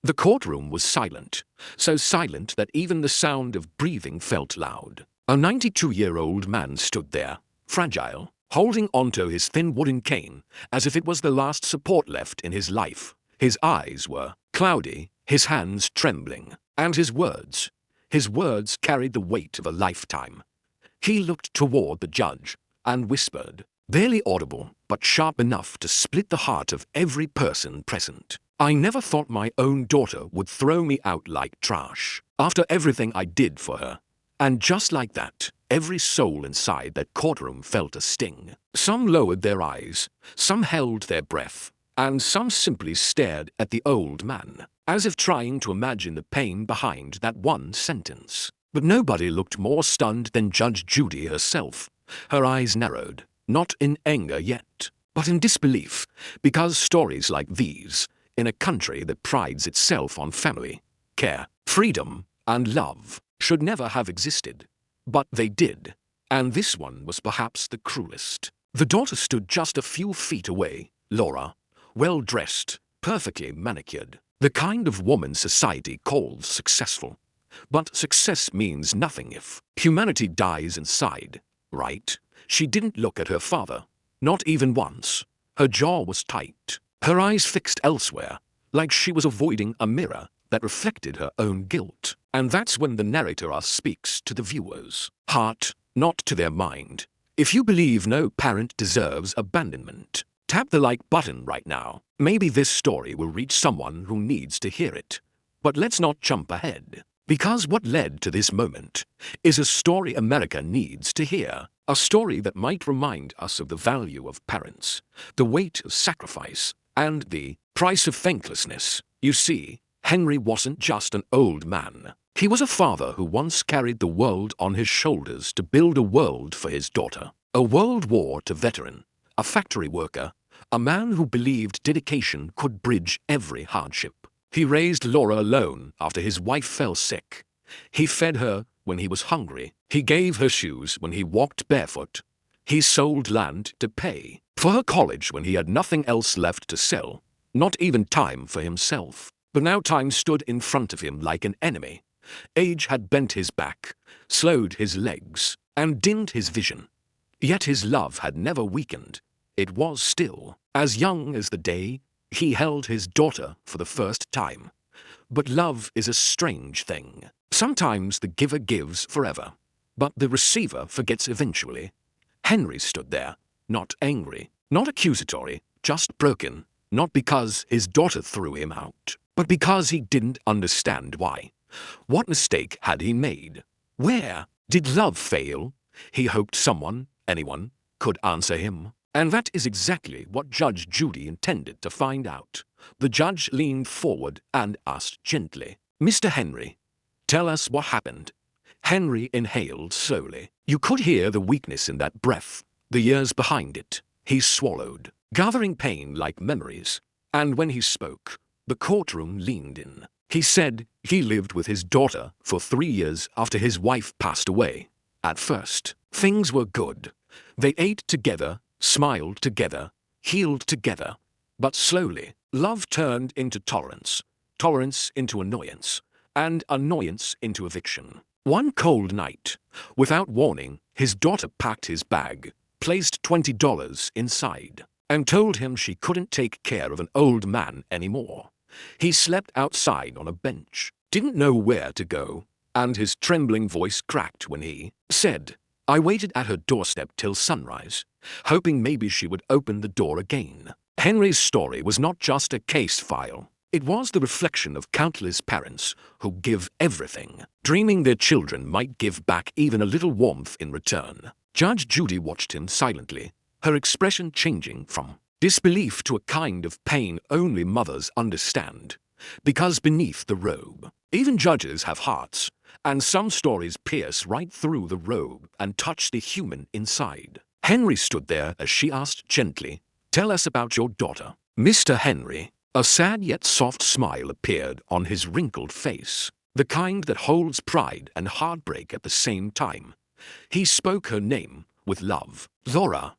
The courtroom was silent, so silent that even the sound of breathing felt loud. A 92-year-old man stood there, fragile, holding onto his thin wooden cane as if it was the last support left in his life. His eyes were cloudy, his hands trembling, and his words carried the weight of a lifetime. He looked toward the judge and whispered, barely audible but sharp enough to split the heart of every person present. I never thought my own daughter would throw me out like trash, after everything I did for her. And just like that, every soul inside that courtroom felt a sting. Some lowered their eyes, some held their breath, and some simply stared at the old man, as if trying to imagine the pain behind that one sentence. But nobody looked more stunned than Judge Judy herself. Her eyes narrowed, not in anger yet, but in disbelief, because stories like these, in a country that prides itself on family, care, freedom, and love, should never have existed. But they did, and this one was perhaps the cruelest. The daughter stood just a few feet away, Laura, well-dressed, perfectly manicured, the kind of woman society calls successful. But success means nothing if humanity dies inside, right? She didn't look at her father, not even once. Her jaw was tight, her eyes fixed elsewhere, like she was avoiding a mirror that reflected her own guilt. And that's when the narrator speaks to the viewers' heart, not to their mind. If you believe no parent deserves abandonment, tap the like button right now. Maybe this story will reach someone who needs to hear it. But let's not jump ahead, because what led to this moment is a story America needs to hear. A story that might remind us of the value of parents, the weight of sacrifice, and the price of thanklessness. You see, Henry wasn't just an old man. He was a father who once carried the world on his shoulders to build a world for his daughter. A World War II veteran, a factory worker, a man who believed dedication could bridge every hardship. He raised Laura alone after his wife fell sick. He fed her when he was hungry. He gave her shoes when he walked barefoot. He sold land to pay for her college when he had nothing else left to sell, not even time for himself. But now time stood in front of him like an enemy. Age had bent his back, slowed his legs, and dimmed his vision. Yet his love had never weakened. It was still as young as the day he held his daughter for the first time. But love is a strange thing. Sometimes the giver gives forever, but the receiver forgets eventually. Henry stood there, not angry, not accusatory, just broken, not because his daughter threw him out, but because he didn't understand why. What mistake had he made? Where did love fail? He hoped someone, anyone, could answer him. And that is exactly what Judge Judy intended to find out. The judge leaned forward and asked gently, "Mr. Henry, tell us what happened." Henry inhaled slowly. You could hear the weakness in that breath, the years behind it. He swallowed, gathering pain like memories. And when he spoke, the courtroom leaned in. He said he lived with his daughter for 3 years after his wife passed away. At first, things were good. They ate together, smiled together, healed together. But slowly, love turned into tolerance, tolerance into annoyance, and annoyance into eviction. One cold night, without warning, his daughter packed his bag, placed $20 inside, and told him she couldn't take care of an old man anymore. He slept outside on a bench, didn't know where to go, and his trembling voice cracked when he said, "I waited at her doorstep till sunrise, hoping maybe she would open the door again." Henry's story was not just a case file. It was the reflection of countless parents who give everything, dreaming their children might give back even a little warmth in return. Judge Judy watched him silently, her expression changing from disbelief to a kind of pain only mothers understand. Because beneath the robe, even judges have hearts, and some stories pierce right through the robe and touch the human inside. Henry stood there as she asked gently, "Tell us about your daughter." Mr. Henry, a sad yet soft smile appeared on his wrinkled face, the kind that holds pride and heartbreak at the same time. He spoke her name with love. "Laura,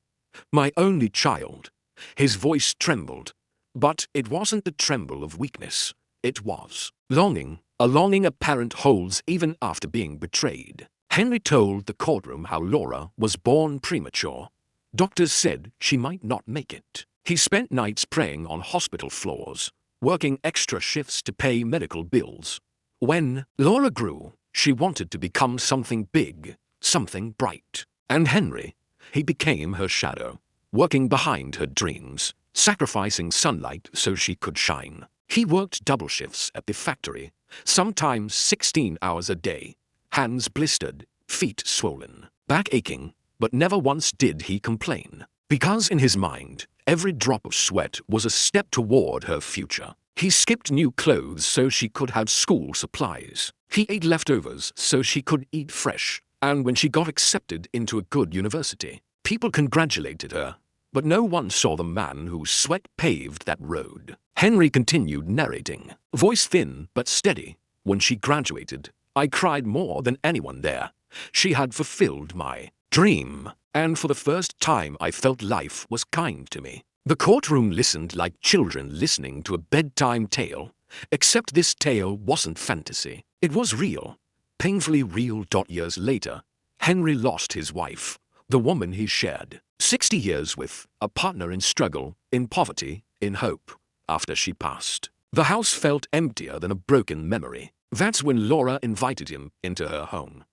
my only child." His voice trembled, but it wasn't the tremble of weakness. It was longing, a longing a parent holds even after being betrayed. Henry told the courtroom how Laura was born premature. Doctors said she might not make it. He spent nights praying on hospital floors, working extra shifts to pay medical bills. When Laura grew, she wanted to become something big, something bright. And Henry, he became her shadow, working behind her dreams, sacrificing sunlight so she could shine. He worked double shifts at the factory, sometimes 16 hours a day, hands blistered, feet swollen, back aching, but never once did he complain. Because in his mind, every drop of sweat was a step toward her future. He skipped new clothes so she could have school supplies. He ate leftovers so she could eat fresh. And when she got accepted into a good university, people congratulated her. But no one saw the man whose sweat paved that road. Henry continued narrating, voice thin but steady. When she graduated, I cried more than anyone there. She had fulfilled my dream, and for the first time I felt life was kind to me. The courtroom listened like children listening to a bedtime tale, except this tale wasn't fantasy. It was real, painfully real. Years later, Henry lost his wife, the woman he shared 60 years with, a partner in struggle, in poverty, in hope. After she passed, the house felt emptier than a broken memory. That's when Laura invited him into her home.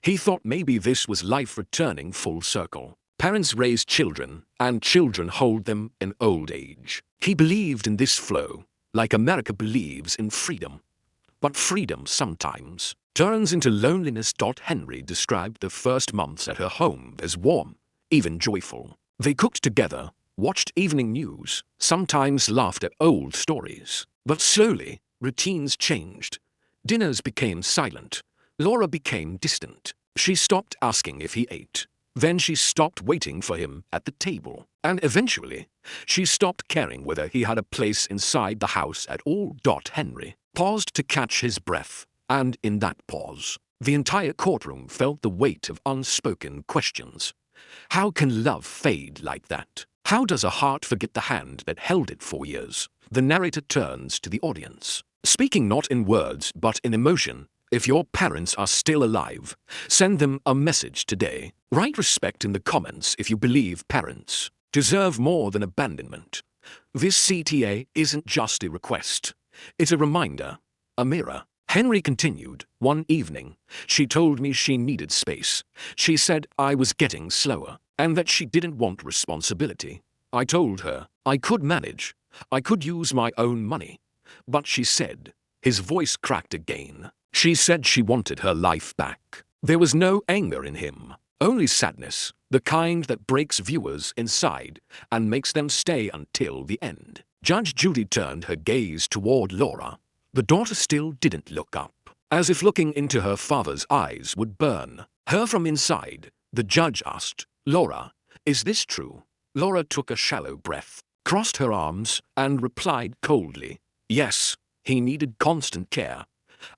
He thought maybe this was life returning full circle. Parents raise children, and children hold them in old age. He believed in this flow, like America believes in freedom. But freedom sometimes turns into loneliness. Henry described the first months at her home as warm, even joyful. They cooked together, watched evening news, sometimes laughed at old stories. But slowly, routines changed. Dinners became silent. Laura became distant. She stopped asking if he ate. Then she stopped waiting for him at the table. And eventually, she stopped caring whether he had a place inside the house at all. Henry paused to catch his breath, and in that pause, the entire courtroom felt the weight of unspoken questions. How can love fade like that? How does a heart forget the hand that held it for years? The narrator turns to the audience, speaking not in words but in emotion. If your parents are still alive, send them a message today. Write respect in the comments if you believe parents deserve more than abandonment. This CTA isn't just a request. It's a reminder, a mirror. Henry continued. One evening, she told me she needed space. She said I was getting slower, and that she didn't want responsibility. I told her I could manage. I could use my own money. But she said, his voice cracked again. She said she wanted her life back. There was no anger in him, only sadness, the kind that breaks viewers inside and makes them stay until the end. Judge Judy turned her gaze toward Laura. The daughter still didn't look up, as if looking into her father's eyes would burn her from inside. The judge asked, Laura, is this true? Laura took a shallow breath, crossed her arms, and replied coldly, yes, he needed constant care.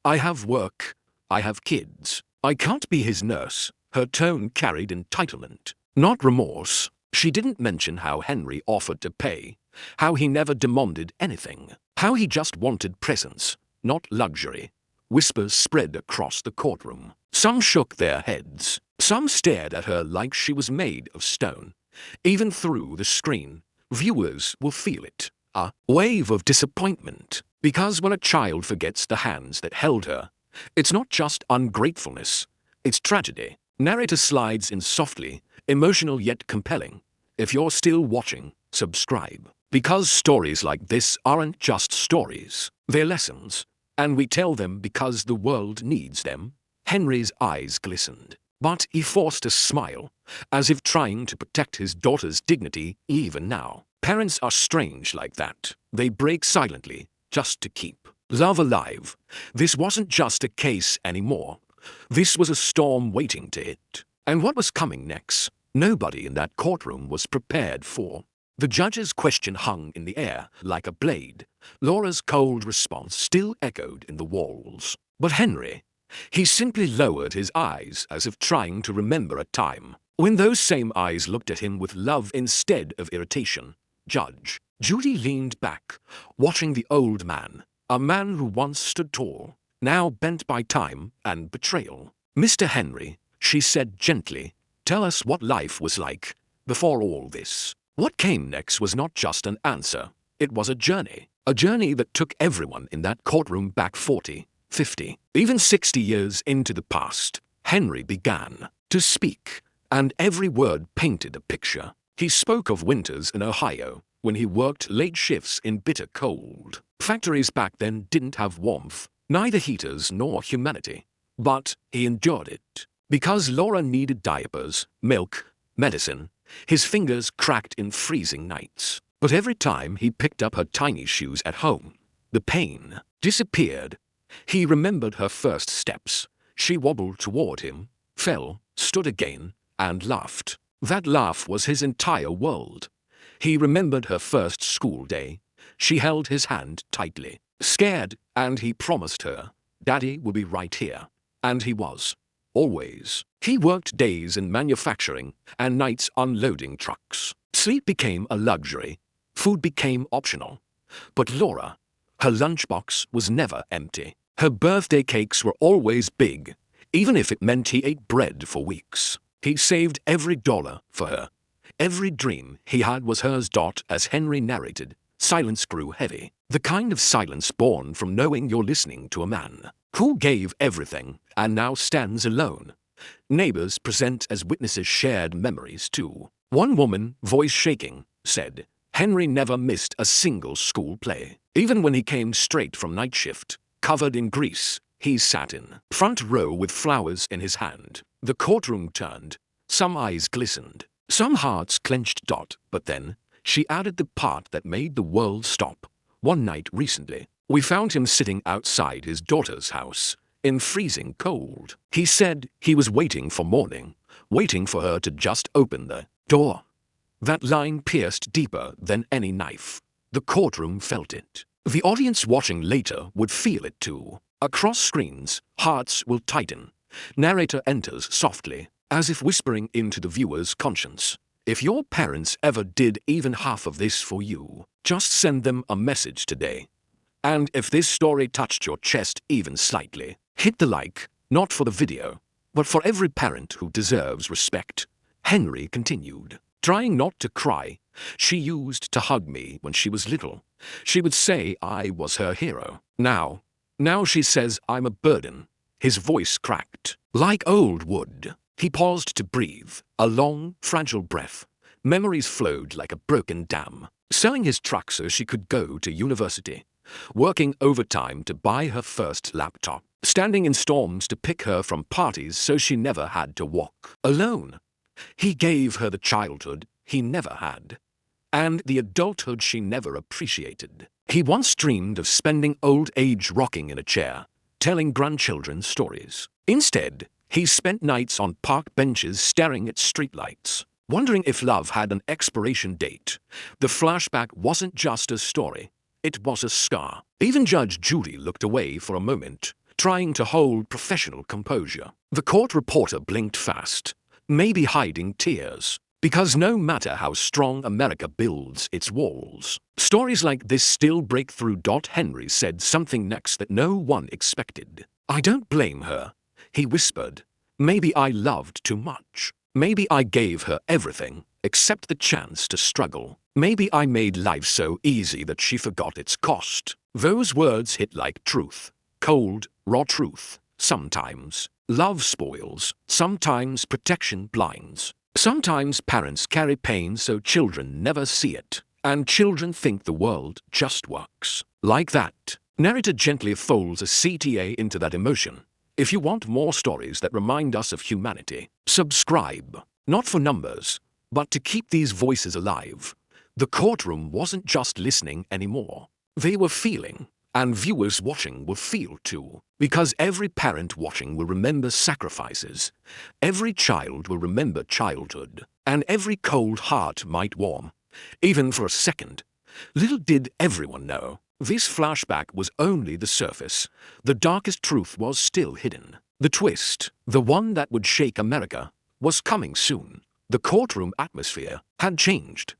I have work. I have kids. I can't be his nurse. Her tone carried entitlement, not remorse. She didn't mention how Henry offered to pay, how he never demanded anything, how he just wanted presence, not luxury. Whispers spread across the courtroom. Some shook their heads. Some stared at her like she was made of stone. Even through the screen, viewers will feel it, a wave of disappointment. Because when a child forgets the hands that held her, it's not just ungratefulness, it's tragedy. Narrator slides in softly, emotional yet compelling. If you're still watching, subscribe. Because stories like this aren't just stories, they're lessons. And we tell them because the world needs them. Henry's eyes glistened, but he forced a smile, as if trying to protect his daughter's dignity even now. Parents are strange like that. They break silently, just to keep love alive. This wasn't just a case anymore. This was a storm waiting to hit. And what was coming next, nobody in that courtroom was prepared for. The judge's question hung in the air like a blade. Laura's cold response still echoed in the walls. But Henry, he simply lowered his eyes as if trying to remember a time when those same eyes looked at him with love instead of irritation. Judge Judy leaned back, watching the old man, A man who once stood tall, now bent by time and betrayal. "Mr. Henry," she said gently, "tell us what life was like before all this." What came next was not just an answer. It was a journey that took everyone in that courtroom back 40, 50, even 60 years into the past. Henry began to speak, and every word painted a picture. He spoke of winters in Ohio, when he worked late shifts in bitter cold. Factories back then didn't have warmth, neither heaters nor humanity. But he endured it. Because Laura needed diapers, milk, medicine, his fingers cracked in freezing nights. But every time he picked up her tiny shoes at home, the pain disappeared. He remembered her first steps. She wobbled toward him, fell, stood again, and laughed. That laugh was his entire world. He remembered her first school day. She held his hand tightly, scared, and he promised her, "Daddy will be right here." And he was. Always. He worked days in manufacturing and nights unloading trucks. Sleep became a luxury. Food became optional. But Laura, her lunchbox was never empty. Her birthday cakes were always big, even if it meant he ate bread for weeks. He saved every dollar for her. Every dream he had was hers. As Henry narrated, silence grew heavy. The kind of silence born from knowing you're listening to a man who gave everything and now stands alone. Neighbors present as witnesses shared memories too. One woman, voice shaking, said, "Henry never missed a single school play. Even when he came straight from night shift, covered in grease, he sat in front row with flowers in his hand." The courtroom turned. Some eyes glistened. Some hearts clenched. But then, she added the part that made the world stop. "One night recently, we found him sitting outside his daughter's house, in freezing cold. He said he was waiting for morning, waiting for her to just open the door." That line pierced deeper than any knife. The courtroom felt it. The audience watching later would feel it too. Across screens, hearts will tighten. Narrator enters softly, as if whispering into the viewer's conscience. "If your parents ever did even half of this for you, just send them a message today. And if this story touched your chest even slightly, hit the like, not for the video, but for every parent who deserves respect." Henry continued, trying not to cry. "She used to hug me when she was little. She would say I was her hero. Now she says I'm a burden." His voice cracked, like old wood. He paused to breathe, a long, fragile breath. Memories flowed like a broken dam. Selling his truck so she could go to university. Working overtime to buy her first laptop. Standing in storms to pick her from parties so she never had to walk alone. He gave her the childhood he never had, and the adulthood she never appreciated. He once dreamed of spending old age rocking in a chair, telling grandchildren stories. Instead, he spent nights on park benches staring at streetlights, wondering if love had an expiration date. The flashback wasn't just a story, it was a scar. Even Judge Judy looked away for a moment, trying to hold professional composure. The court reporter blinked fast, maybe hiding tears. Because no matter how strong America builds its walls, stories like this still break through. Henry said something next that no one expected. "I don't blame her," he whispered. "Maybe I loved too much. Maybe I gave her everything, except the chance to struggle. Maybe I made life so easy that she forgot its cost." Those words hit like truth. Cold, raw truth. Sometimes love spoils. Sometimes protection blinds. Sometimes parents carry pain so children never see it, and children think the world just works. Like that. Narrator gently folds a CTA into that emotion. If you want more stories that remind us of humanity, subscribe. Not for numbers, but to keep these voices alive. The courtroom wasn't just listening anymore. They were feeling. And viewers watching will feel too, because every parent watching will remember sacrifices, every child will remember childhood, and every cold heart might warm, even for a second. Little did everyone know, this flashback was only the surface. The darkest truth was still hidden. The twist, the one that would shake America, was coming soon. The courtroom atmosphere had changed.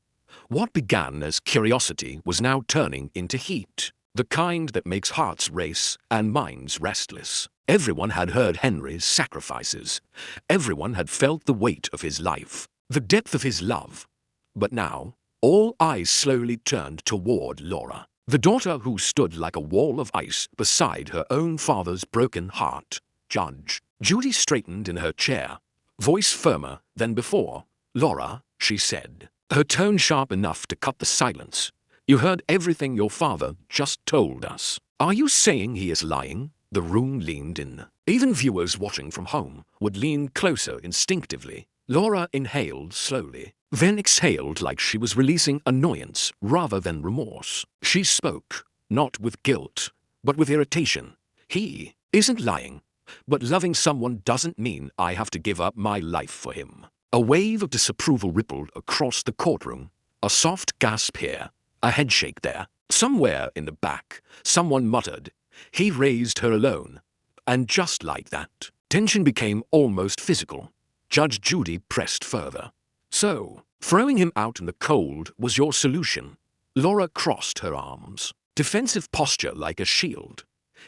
What began as curiosity was now turning into heat. The kind that makes hearts race and minds restless. Everyone had heard Henry's sacrifices. Everyone had felt the weight of his life, the depth of his love. But now, all eyes slowly turned toward Laura, the daughter who stood like a wall of ice beside her own father's broken heart. Judge Judy straightened in her chair, voice firmer than before. "Laura," she said, her tone sharp enough to cut the silence. "You heard everything your father just told us. Are you saying he is lying?" The room leaned in. Even viewers watching from home would lean closer instinctively. Laura inhaled slowly, then exhaled like she was releasing annoyance rather than remorse. She spoke, not with guilt, but with irritation. "He isn't lying, but loving someone doesn't mean I have to give up my life for him." A wave of disapproval rippled across the courtroom. A soft gasp here, a headshake there. Somewhere in the back, someone muttered, "He raised her alone." And just like that, tension became almost physical. Judge Judy pressed further. "So, throwing him out in the cold was your solution?" Laura crossed her arms, defensive posture like a shield.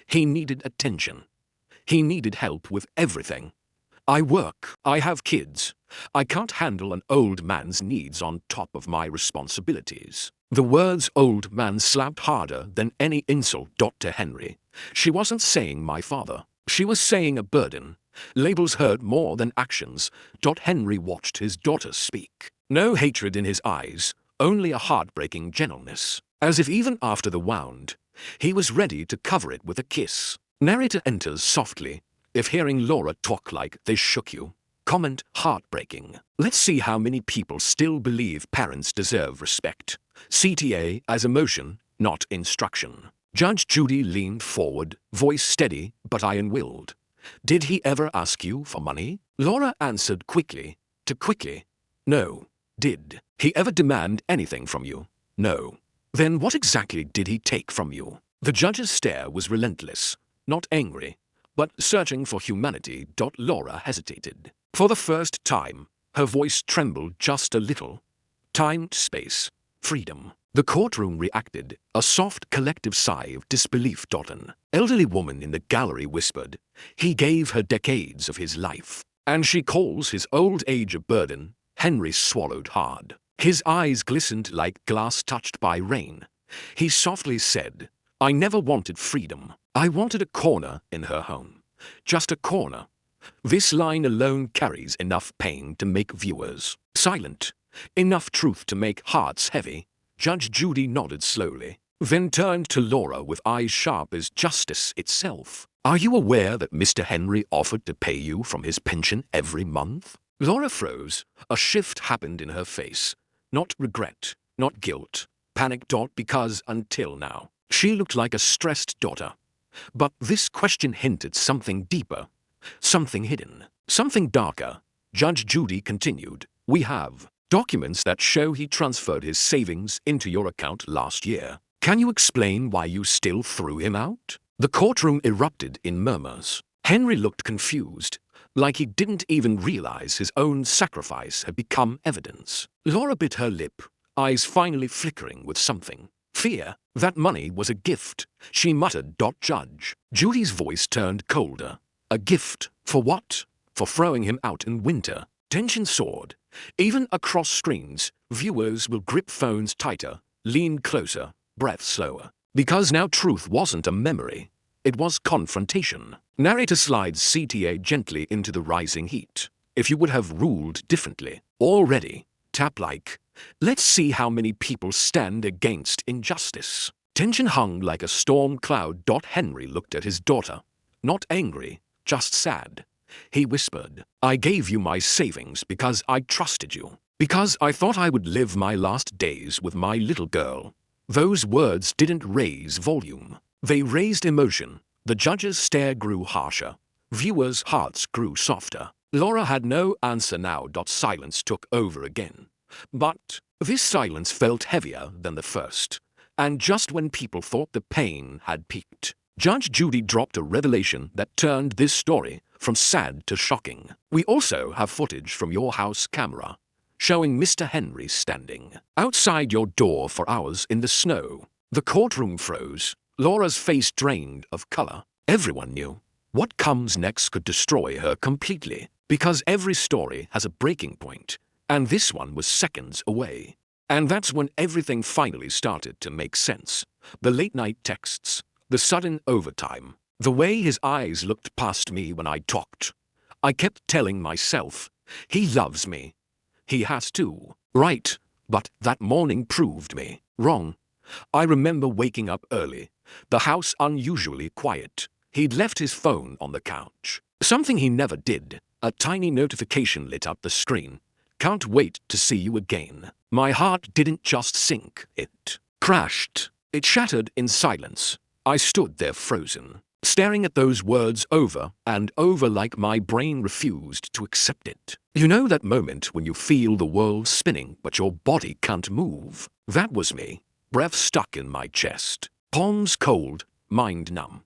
"He needed attention. He needed help with everything. I work, I have kids. I can't handle an old man's needs on top of my responsibilities." The words old man slapped harder than any insult. To Henry. She wasn't saying my father. She was saying a burden. Labels hurt more than actions. Henry watched his daughter speak. No hatred in his eyes, only a heartbreaking gentleness. As if even after the wound, he was ready to cover it with a kiss. Narrator enters softly. "If hearing Laura talk like this shook you, comment heartbreaking. Let's see how many people still believe parents deserve respect. CTA as emotion, not instruction." Judge Judy leaned forward, voice steady but iron-willed. "Did he ever ask you for money?" Laura answered quickly. "No." "Did he ever demand anything from you?" "No." "Then what exactly did he take from you?" The judge's stare was relentless, not angry, but searching for humanity. Laura hesitated. For the first time, her voice trembled just a little. "Time, space, freedom." The courtroom reacted, a soft collective sigh of disbelief. An elderly woman in the gallery whispered, "He gave her decades of his life, and she calls his old age a burden." Henry swallowed hard. His eyes glistened like glass touched by rain. He softly said, "I never wanted freedom. I wanted a corner in her home. Just a corner." This line alone carries enough pain to make viewers silent, enough truth to make hearts heavy. Judge Judy nodded slowly, then turned to Laura with eyes sharp as justice itself. "Are you aware that Mr. Henry offered to pay you from his pension every month?" Laura froze. A shift happened in her face. Not regret, not guilt, panic. Because until now, she looked like a stressed daughter. But this question hinted something deeper, something hidden, something darker. Judge Judy continued, "We have documents that show he transferred his savings into your account last year. Can you explain why you still threw him out?" The courtroom erupted in murmurs. Henry looked confused, like he didn't even realize his own sacrifice had become evidence. Laura bit her lip, eyes finally flickering with something. "Fear. That money was a gift," she muttered. Judge Judy's voice turned colder. "A gift? For what?" "For throwing him out in winter." Tension soared. Even across screens, viewers will grip phones tighter, lean closer, breath slower. Because now truth wasn't a memory. It was confrontation. Narrator slides CTA gently into the rising heat. "If you would have ruled differently already, tap like. Let's see how many people stand against injustice." Tension hung like a storm cloud. Henry looked at his daughter. Not angry, just sad. He whispered, "I gave you my savings because I trusted you. Because I thought I would live my last days with my little girl." Those words didn't raise volume. They raised emotion. The judge's stare grew harsher. Viewers' hearts grew softer. Laura had no answer now. Silence took over again. But this silence felt heavier than the first. And just when people thought the pain had peaked, Judge Judy dropped a revelation that turned this story from sad to shocking. "We also have footage from your house camera showing Mr. Henry standing outside your door for hours in the snow." The courtroom froze. Laura's face drained of color. Everyone knew what comes next could destroy her completely, because every story has a breaking point, and this one was seconds away. And that's when everything finally started to make sense. The late-night texts, the sudden overtime, the way his eyes looked past me when I talked. I kept telling myself, he loves me. He has to. Right, but that morning proved me wrong. I remember waking up early, the house unusually quiet. He'd left his phone on the couch. Something he never did. A tiny notification lit up the screen. Can't wait to see you again. My heart didn't just sink, it crashed. It shattered in silence. I stood there frozen, staring at those words over and over like my brain refused to accept it. You know that moment when you feel the world spinning but your body can't move? That was me. Breath stuck in my chest. Palms cold, mind numb.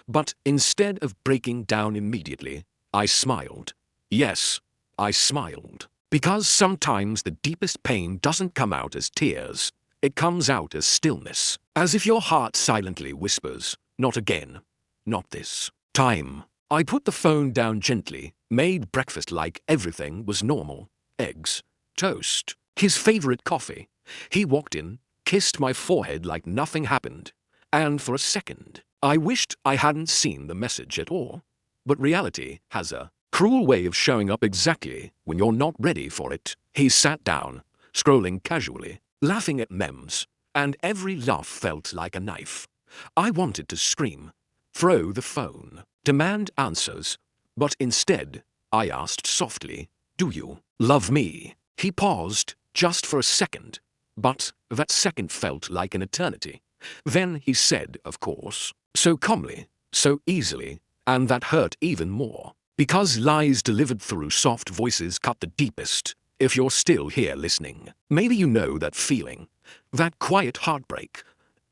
But instead of breaking down immediately, I smiled. Yes, I smiled. Because sometimes the deepest pain doesn't come out as tears. It comes out as stillness. As if your heart silently whispers, not again. Not this time. I put the phone down gently, made breakfast like everything was normal. Eggs, toast, his favorite coffee. He walked in, kissed my forehead like nothing happened. And for a second, I wished I hadn't seen the message at all. But reality has a cruel way of showing up exactly when you're not ready for it. He sat down, scrolling casually, laughing at memes, and every laugh felt like a knife. I wanted to scream, throw the phone, demand answers, but instead, I asked softly, "Do you love me?" He paused, just for a second, but that second felt like an eternity. Then he said, of course, so calmly, so easily, and that hurt even more. Because lies delivered through soft voices cut the deepest. If you're still here listening, maybe you know that feeling. That quiet heartbreak.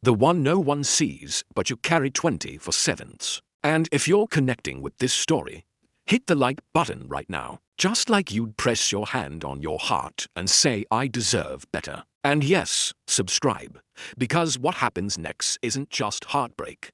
The one no one sees, but you carry 24/7. And if you're connecting with this story, hit the like button right now. Just like you'd press your hand on your heart and say, I deserve better. And yes, subscribe. Because what happens next isn't just heartbreak.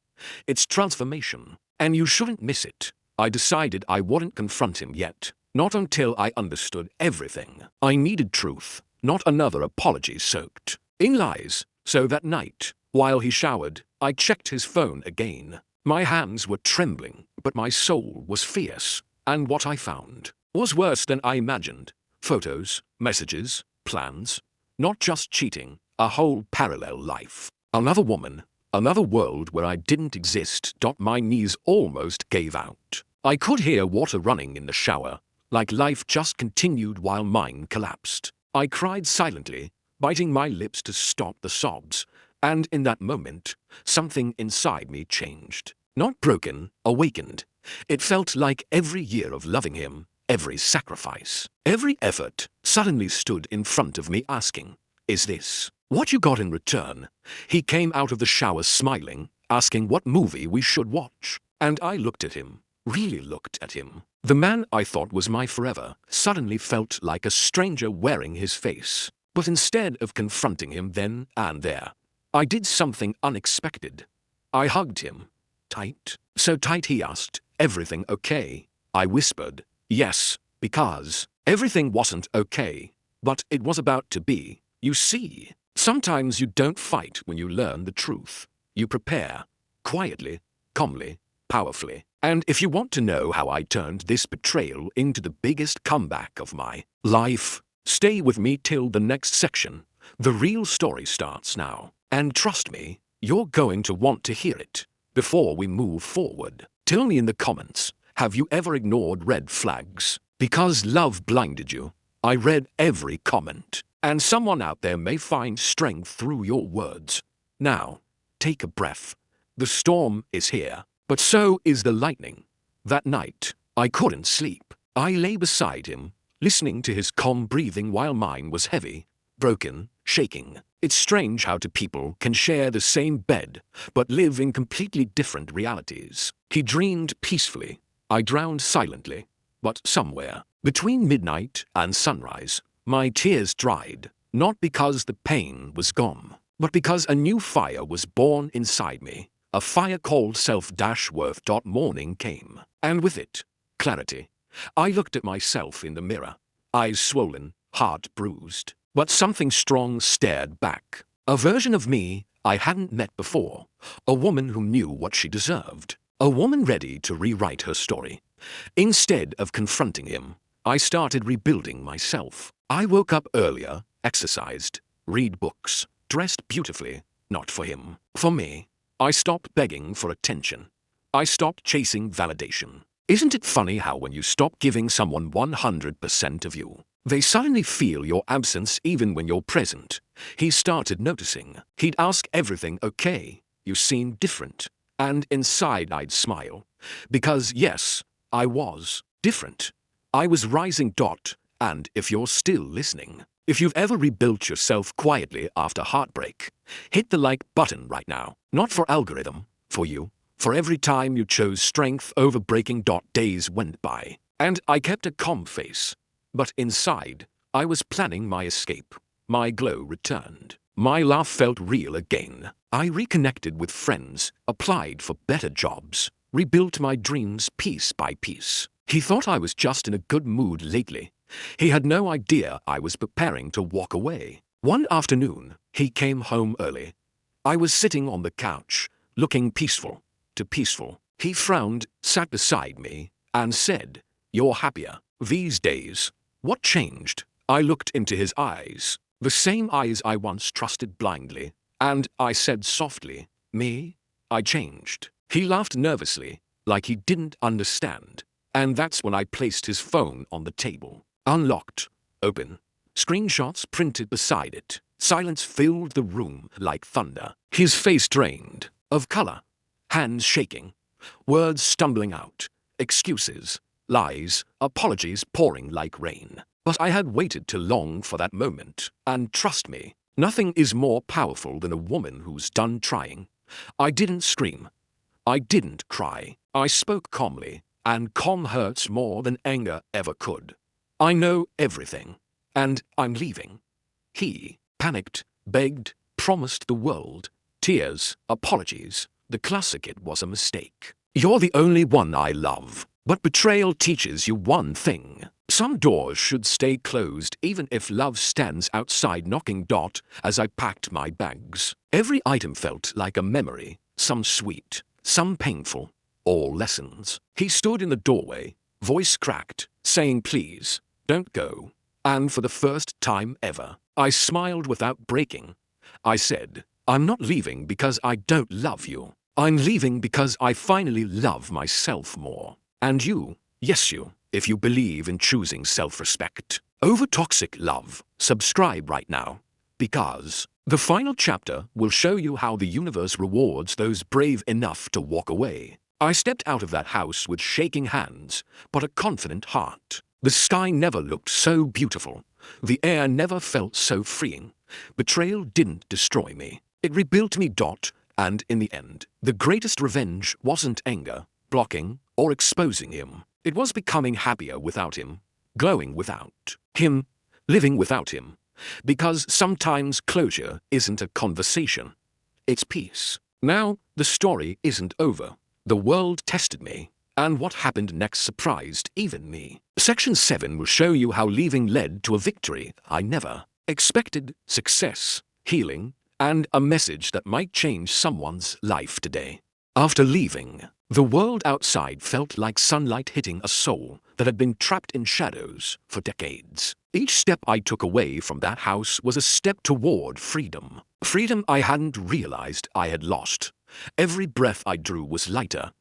It's transformation. And you shouldn't miss it. I decided I wouldn't confront him yet. Not until I understood everything. I needed truth, not another apology soaked in lies. So that night, while he showered, I checked his phone again. My hands were trembling, but my soul was fierce. And what I found was worse than I imagined. Photos, messages, plans. Not just cheating, a whole parallel life. Another woman. Another world where I didn't exist. My knees almost gave out. I could hear water running in the shower, like life just continued while mine collapsed. I cried silently, biting my lips to stop the sobs, and in that moment, something inside me changed. Not broken, awakened. It felt like every year of loving him, every sacrifice, every effort suddenly stood in front of me asking, is this what you got in return? He came out of the shower smiling, asking what movie we should watch. And I looked at him, really looked at him. The man I thought was my forever suddenly felt like a stranger wearing his face. But instead of confronting him then and there, I did something unexpected. I hugged him. Tight. So tight he asked, everything okay? I whispered, yes, because everything wasn't okay. But it was about to be. You see, sometimes you don't fight when you learn the truth. You prepare. Quietly, calmly, powerfully. And if you want to know how I turned this betrayal into the biggest comeback of my life, stay with me till the next section. The real story starts now. And trust me, you're going to want to hear it. Before we move forward, tell me in the comments, have you ever ignored red flags because love blinded you? I read every comment, and someone out there may find strength through your words. Now, take a breath. The storm is here, but so is the lightning. That night, I couldn't sleep. I lay beside him, listening to his calm breathing while mine was heavy, broken, shaking. It's strange how two people can share the same bed, but live in completely different realities. He dreamed peacefully. I drowned silently. But somewhere, between midnight and sunrise, my tears dried, not because the pain was gone, but because a new fire was born inside me. a fire called self-worth. Morning came, and with it, clarity. I looked at myself in the mirror, eyes swollen, heart bruised, but something strong stared back. A version of me I hadn't met before, a woman who knew what she deserved, a woman ready to rewrite her story. Instead of confronting him, I started rebuilding myself. I woke up earlier, exercised, read books, dressed beautifully, not for him, for me. I stopped begging for attention. I stopped chasing validation. Isn't it funny how when you stop giving someone 100% of you, they suddenly feel your absence even when you're present? He started noticing. He'd ask everything okay, you seem different. And inside I'd smile. Because yes, I was different. I was rising. And if you're still listening, if you've ever rebuilt yourself quietly after heartbreak, hit the like button right now. Not for algorithm, for you. For every time you chose strength over breaking. Days went by, and I kept a calm face. But inside, I was planning my escape. My glow returned. My laugh felt real again. I reconnected with friends, applied for better jobs, rebuilt my dreams piece by piece. He thought I was just in a good mood lately. He had no idea I was preparing to walk away. One afternoon, he came home early. I was sitting on the couch, looking peaceful. He frowned, sat beside me, and said, "You're happier these days. What changed?" I looked into his eyes, the same eyes I once trusted blindly, and I said softly, "Me? I changed." He laughed nervously, like he didn't understand, and that's when I placed his phone on the table. Unlocked, open, screenshots printed beside it. Silence filled the room like thunder. His face drained of color. Hands shaking, words stumbling out, excuses, lies, apologies pouring like rain. But I had waited too long for that moment, and trust me, nothing is more powerful than a woman who's done trying. I didn't scream. I didn't cry. I spoke calmly, and calm hurts more than anger ever could. I know everything, and I'm leaving. He panicked, begged, promised the world, tears, apologies. The classic "it was a mistake. You're the only one I love." But betrayal teaches you one thing. Some doors should stay closed even if love stands outside knocking. As I packed my bags, every item felt like a memory, some sweet, some painful, all lessons. He stood in the doorway, voice cracked, saying, "Please, don't go." And for the first time ever, I smiled without breaking. I said, "I'm not leaving because I don't love you. I'm leaving because I finally love myself more. And you, yes you, if you believe in choosing self-respect over toxic love, subscribe right now. Because the final chapter will show you how the universe rewards those brave enough to walk away." I stepped out of that house with shaking hands, but a confident heart. The sky never looked so beautiful. The air never felt so freeing. Betrayal didn't destroy me. It rebuilt me. And in the end, the greatest revenge wasn't anger, blocking, or exposing him. It was becoming happier without him, glowing without him, living without him. Because sometimes closure isn't a conversation. It's peace. Now, the story isn't over. The world tested me, and what happened next surprised even me. Section 7 will show you how leaving led to a victory I never expected, success, healing, and a message that might change someone's life today. After leaving, the world outside felt like sunlight hitting a soul that had been trapped in shadows for decades. Each step I took away from that house was a step toward freedom. Freedom I hadn't realized I had lost. Every breath I drew was lighter.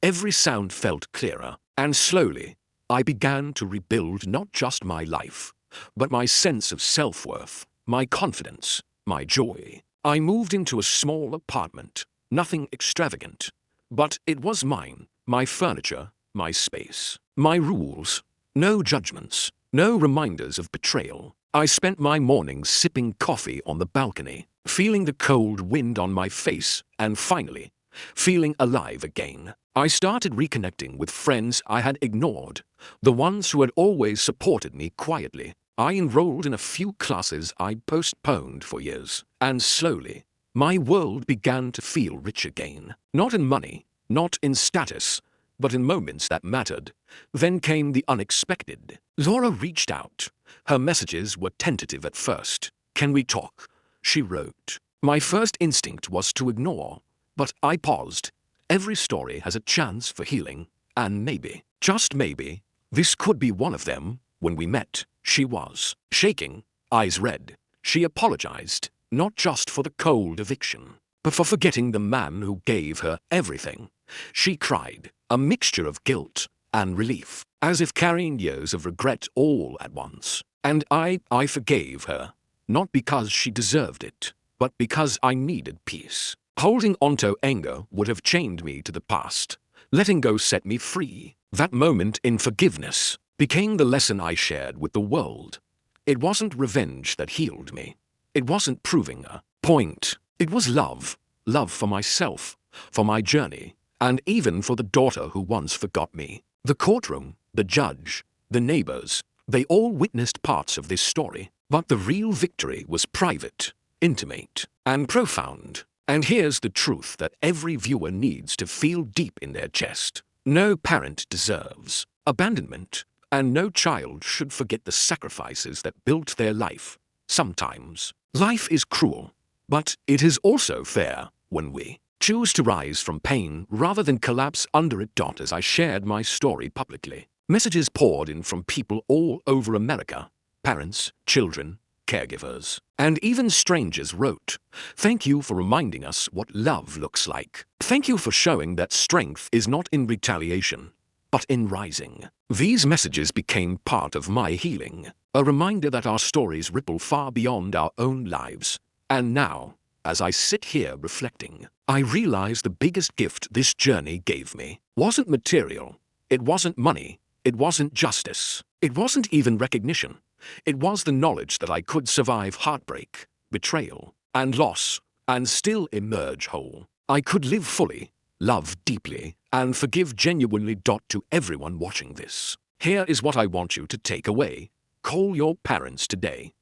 Every sound felt clearer. And slowly, I began to rebuild not just my life, but my sense of self-worth, my confidence, my joy. I moved into a small apartment, nothing extravagant, but it was mine, my furniture, my space, my rules, no judgments, no reminders of betrayal. I spent my mornings sipping coffee on the balcony, feeling the cold wind on my face, and finally, feeling alive again. I started reconnecting with friends I had ignored, the ones who had always supported me quietly. I enrolled in a few classes I'd postponed for years, and slowly, my world began to feel rich again. Not in money, not in status, but in moments that mattered. Then came the unexpected. Laura reached out. Her messages were tentative at first. "Can we talk?" she wrote. My first instinct was to ignore, but I paused. Every story has a chance for healing, and maybe, just maybe, this could be one of them. When we met, she was shaking, eyes red. She apologized, not just for the cold eviction, but for forgetting the man who gave her everything. She cried, a mixture of guilt and relief, as if carrying years of regret all at once. And I forgave her, not because she deserved it, but because I needed peace. Holding onto anger would have chained me to the past. Letting go set me free. That moment in forgiveness became the lesson I shared with the world. It wasn't revenge that healed me. It wasn't proving a point. It was love. Love for myself, for my journey, and even for the daughter who once forgot me. The courtroom, the judge, the neighbors, they all witnessed parts of this story. But the real victory was private, intimate, and profound. And here's the truth that every viewer needs to feel deep in their chest. No parent deserves abandonment, and no child should forget the sacrifices that built their life. Sometimes, life is cruel, but it is also fair when we choose to rise from pain rather than collapse under it. As I shared my story publicly, messages poured in from people all over America. Parents, children, caregivers, and even strangers wrote, "Thank you for reminding us what love looks like. Thank you for showing that strength is not in retaliation, but in rising." These messages became part of my healing, a reminder that our stories ripple far beyond our own lives. And now, as I sit here reflecting, I realize the biggest gift this journey gave me wasn't material, it wasn't money, it wasn't justice, it wasn't even recognition. It was the knowledge that I could survive heartbreak, betrayal, and loss, and still emerge whole. I could live fully, love deeply, and forgive genuinely. To everyone watching this, here is what I want you to take away. Call your parents today.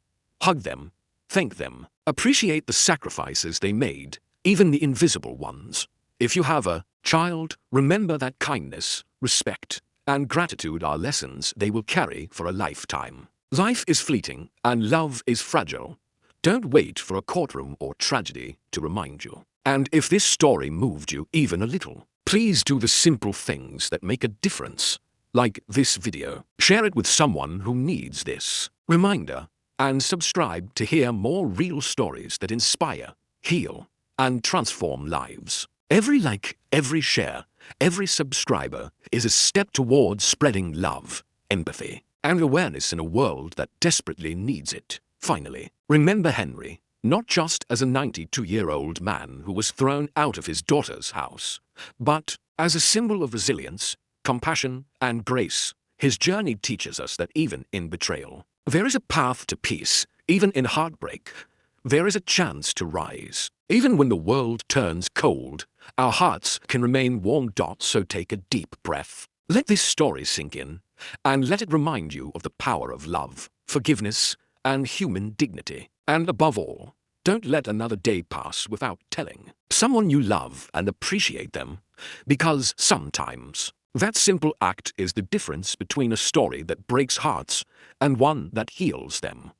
Hug them, thank them, appreciate the sacrifices they made, even the invisible ones. If you have a child, remember that kindness, respect, and gratitude are lessons they will carry for a lifetime. Life is fleeting, and love is fragile. Don't wait for a courtroom or tragedy to remind you. And if this story moved you even a little, please do the simple things that make a difference. Like this video, share it with someone who needs this reminder, and subscribe to hear more real stories that inspire, heal, and transform lives. Every like, every share, every subscriber is a step towards spreading love, empathy, and awareness in a world that desperately needs it. Finally, remember Henry, not just as a 92-year-old man who was thrown out of his daughter's house, but as a symbol of resilience, compassion, and grace. His journey teaches us that even in betrayal, there is a path to peace. Even in heartbreak, there is a chance to rise. Even when the world turns cold, our hearts can remain warm. So take a deep breath. Let this story sink in, and let it remind you of the power of love, forgiveness, and human dignity. And above all, don't let another day pass without telling someone you love and appreciate them, because sometimes that simple act is the difference between a story that breaks hearts and one that heals them.